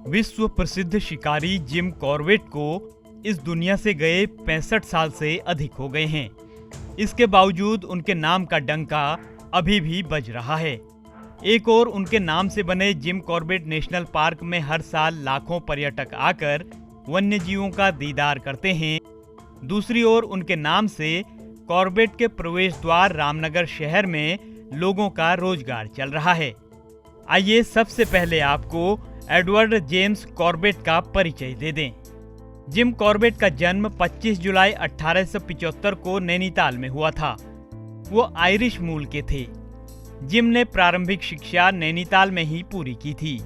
विश्व प्रसिद्ध शिकारी जिम कॉर्बेट को इस दुनिया से गए 65 साल से अधिक हो गए हैं। इसके बावजूद उनके नाम का डंका अभी भी बज रहा है। एक और उनके नाम से बने जिम कॉर्बेट नेशनल पार्क में हर साल लाखों पर्यटक आकर वन्य जीवों का दीदार करते हैं। दूसरी ओर उनके नाम से कॉर्बेट के प्रवेश द्वार रामनगर शहर में लोगों का रोजगार चल रहा है। आइए सबसे पहले आपको एडवर्ड जेम्स कॉर्बेट का परिचय दे दें। जिम कॉर्बेट का जन्म 25 जुलाई 1875 को नैनीताल में हुआ था। वो आयरिश मूल के थे। जिम ने प्रारंभिक शिक्षा नैनीताल में ही पूरी की थी।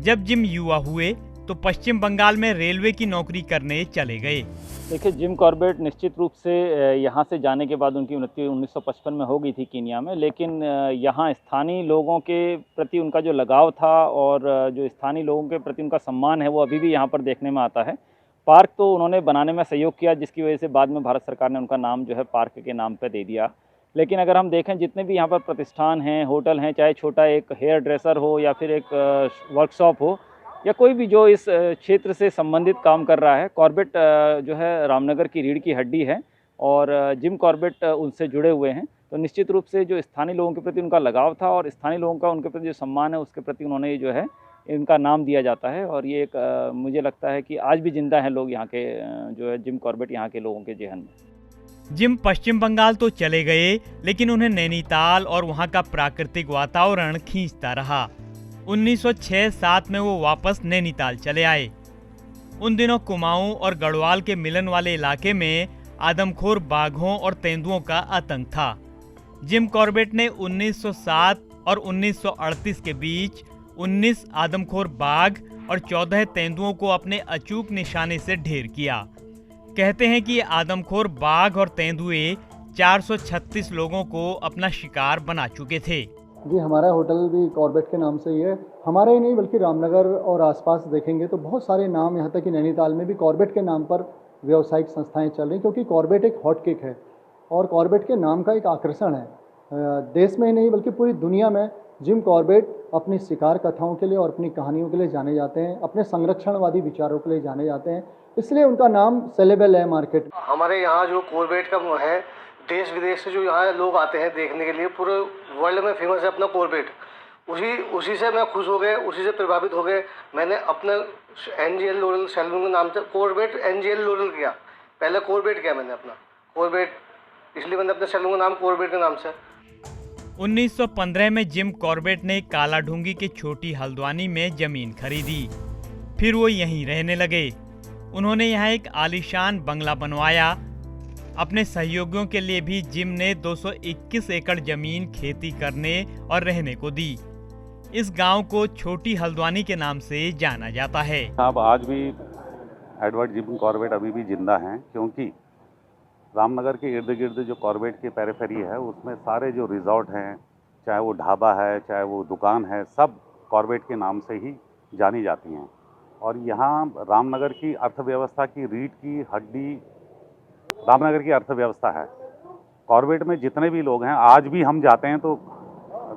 जब जिम युवा हुए तो पश्चिम बंगाल में रेलवे की नौकरी करने चले गए। देखिए, जिम कॉर्बेट निश्चित रूप से यहाँ से जाने के बाद उनकी मृत्यु 1955 में हो गई थी कीनिया में, लेकिन यहाँ स्थानीय लोगों के प्रति उनका जो लगाव था और जो स्थानीय लोगों के प्रति उनका सम्मान है वो अभी भी यहाँ पर देखने में आता है। पार्क तो उन्होंने बनाने में सहयोग किया, जिसकी वजह से बाद में भारत सरकार ने उनका नाम जो है पार्क के नाम पर दे दिया। लेकिन अगर हम देखें, जितने भी यहाँ पर प्रतिष्ठान हैं, होटल हैं, चाहे छोटा एक हेयर ड्रेसर हो या फिर एक वर्कशॉप हो या कोई भी जो इस क्षेत्र से संबंधित काम कर रहा है, कॉर्बेट जो है रामनगर की रीढ़ की हड्डी है और जिम कॉर्बेट उनसे जुड़े हुए हैं। तो निश्चित रूप से जो स्थानीय लोगों के प्रति उनका लगाव था और स्थानीय लोगों का उनके प्रति जो सम्मान है, उसके प्रति उन्होंने जो है इनका नाम दिया जाता है। और ये एक मुझे लगता है कि आज भी जिंदा हैं लोग यहाँ के, जो है जिम कॉर्बेट यहाँ के लोगों के जेहन में। जिम पश्चिम बंगाल तो चले गए, लेकिन उन्हें नैनीताल और वहाँ का प्राकृतिक वातावरण खींचता रहा। 1906-07 में वो वापस नैनीताल चले आए। उन दिनों कुमाऊं और गढ़वाल के मिलन वाले इलाके में आदमखोर बाघों और तेंदुओं का आतंक था। जिम कॉर्बेट ने 1907 और 1938 के बीच 19 आदमखोर बाघ और 14 तेंदुओं को अपने अचूक निशाने से ढेर किया। कहते हैं कि ये आदमखोर बाघ और तेंदुए 436 लोगों को अपना शिकार बना चुके थे। जी, हमारा होटल भी कॉर्बेट के नाम से ही है। हमारा ही नहीं बल्कि रामनगर और आसपास देखेंगे तो बहुत सारे नाम, यहाँ तक कि नैनीताल में भी कॉर्बेट के नाम पर व्यावसायिक संस्थाएं चल रही, क्योंकि कॉर्बेट एक हॉट केक है और कॉर्बेट के नाम का एक आकर्षण है। देश में ही नहीं बल्कि पूरी दुनिया में जिम कॉर्बेट अपनी शिकार कथाओं के लिए और अपनी कहानियों के लिए जाने जाते हैं, अपने संरक्षणवादी विचारों के लिए जाने जाते हैं, इसलिए उनका नाम सेलेबल है मार्केट। हमारे यहाँ जो कॉर्बेट का है, देश विदेश से जो यहाँ लोग आते हैं देखने के लिए, पूरे वर्ल्ड में फेमस है अपना कॉर्बेट। उसी से मैं खुश हो गए, उसी से प्रभावित हो गए। मैंने अपने एनजीएल लॉरेल सैलून के नाम से कॉर्बेट एनजीएल लॉरेल किया। पहले कॉर्बेट किया मैंने अपना कॉर्बेट, इसलिए मैंने अपने सैलून का नाम कॉर्बेट के नाम से। 1915 में जिम कॉर्बेट ने कालाढूंगी के छोटी हल्द्वानी में जमीन खरीदी। फिर वो यहीं रहने लगे। उन्होंने यहाँ एक आलीशान बंगला बनवाया। अपने सहयोगियों के लिए भी जिम ने 221 एकड़ जमीन खेती करने और रहने को दी। इस गांव को छोटी हल्द्वानी के नाम से जाना जाता है। अब आज भी एडवर्ड जिम कॉर्बेट अभी भी जिंदा हैं, क्योंकि रामनगर के इर्द गिर्द जो कॉर्बेट की पेरिफेरी है उसमें सारे जो रिजॉर्ट हैं, चाहे वो ढाबा है, चाहे वो दुकान है, सब कॉर्बेट के नाम से ही जानी जाती हैं। और यहाँ रामनगर की अर्थव्यवस्था की रीढ़ की हड्डी रामनगर की अर्थव्यवस्था है। कॉर्बेट में जितने भी लोग हैं, आज भी हम जाते हैं तो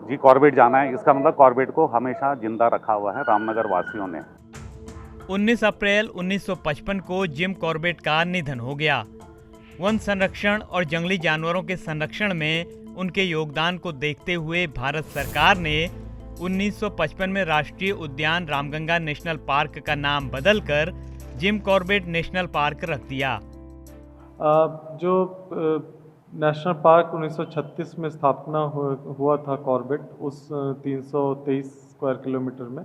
जी कॉर्बेट जाना है, इसका मतलब कॉर्बेट को हमेशा जिंदा रखा हुआ है रामनगर वासियों ने। 19 अप्रैल 1955 को जिम कॉर्बेट का निधन हो गया। वन संरक्षण और जंगली जानवरों के संरक्षण में उनके योगदान को देखते हुए भारत सरकार ने 1955 में राष्ट्रीय उद्यान रामगंगा नेशनल पार्क का नाम बदलकर जिम कॉर्बेट नेशनल पार्क रख दिया। जो नेशनल पार्क 1936 में स्थापना हुआ था कॉर्बेट, उस 323 स्क्वायर किलोमीटर में,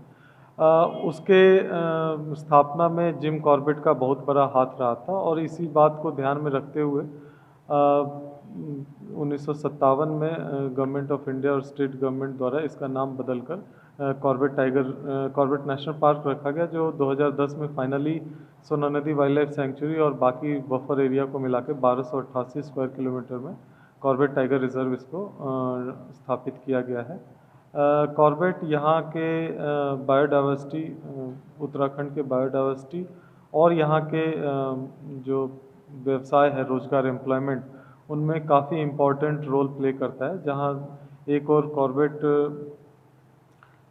उसके स्थापना में जिम कॉर्बेट का बहुत बड़ा हाथ रहा था। और इसी बात को ध्यान में रखते हुए 1957 में गवर्नमेंट ऑफ इंडिया और स्टेट गवर्नमेंट द्वारा इसका नाम बदलकर कॉर्बेट नेशनल पार्क रखा गया, जो 2010 में फाइनली सोना नदी वाइल्ड लाइफ सेंचुरी और बाकी बफर एरिया को मिला के 1288 स्क्वायर किलोमीटर में कॉर्बेट टाइगर रिजर्व इसको स्थापित किया गया है। कॉर्बेट यहाँ के बायोडाइवर्सिटी, उत्तराखंड के बायोडाइवर्सिटी और यहाँ के जो व्यवसाय है, रोजगार, एम्प्लॉयमेंट, उनमें काफ़ी इम्पोर्टेंट रोल प्ले करता है। जहाँ एक और कॉर्बेट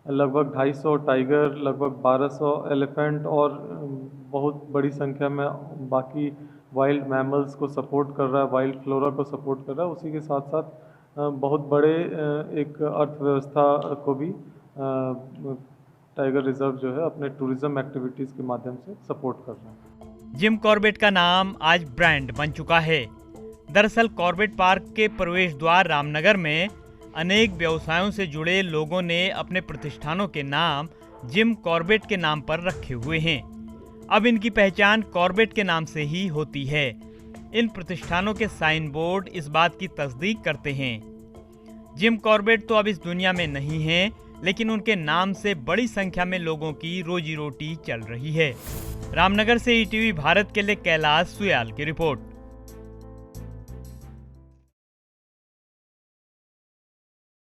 लगभग 250 टाइगर, लगभग 1200 एलिफेंट और बहुत बड़ी संख्या में बाकी वाइल्ड मैमल्स को सपोर्ट कर रहा है, वाइल्ड फ्लोरा को सपोर्ट कर रहा है। उसी के साथ साथ बहुत बड़े एक अर्थव्यवस्था को भी टाइगर रिजर्व जो है अपने टूरिज्म एक्टिविटीज़ के माध्यम से सपोर्ट कर रहा है। जिम कॉर्बेट का नाम आज ब्रांड बन चुका है। दरअसल कॉर्बेट पार्क के प्रवेश द्वार रामनगर में अनेक व्यवसायों से जुड़े लोगों ने अपने प्रतिष्ठानों के नाम जिम कॉर्बेट के नाम पर रखे हुए हैं। अब इनकी पहचान कॉर्बेट के नाम से ही होती है। इन प्रतिष्ठानों के साइन बोर्ड इस बात की तस्दीक करते हैं। जिम कॉर्बेट तो अब इस दुनिया में नहीं है, लेकिन उनके नाम से बड़ी संख्या में लोगों की रोजी रोटी चल रही है। रामनगर से ईटीवी भारत के लिए कैलाश सुयाल की रिपोर्ट।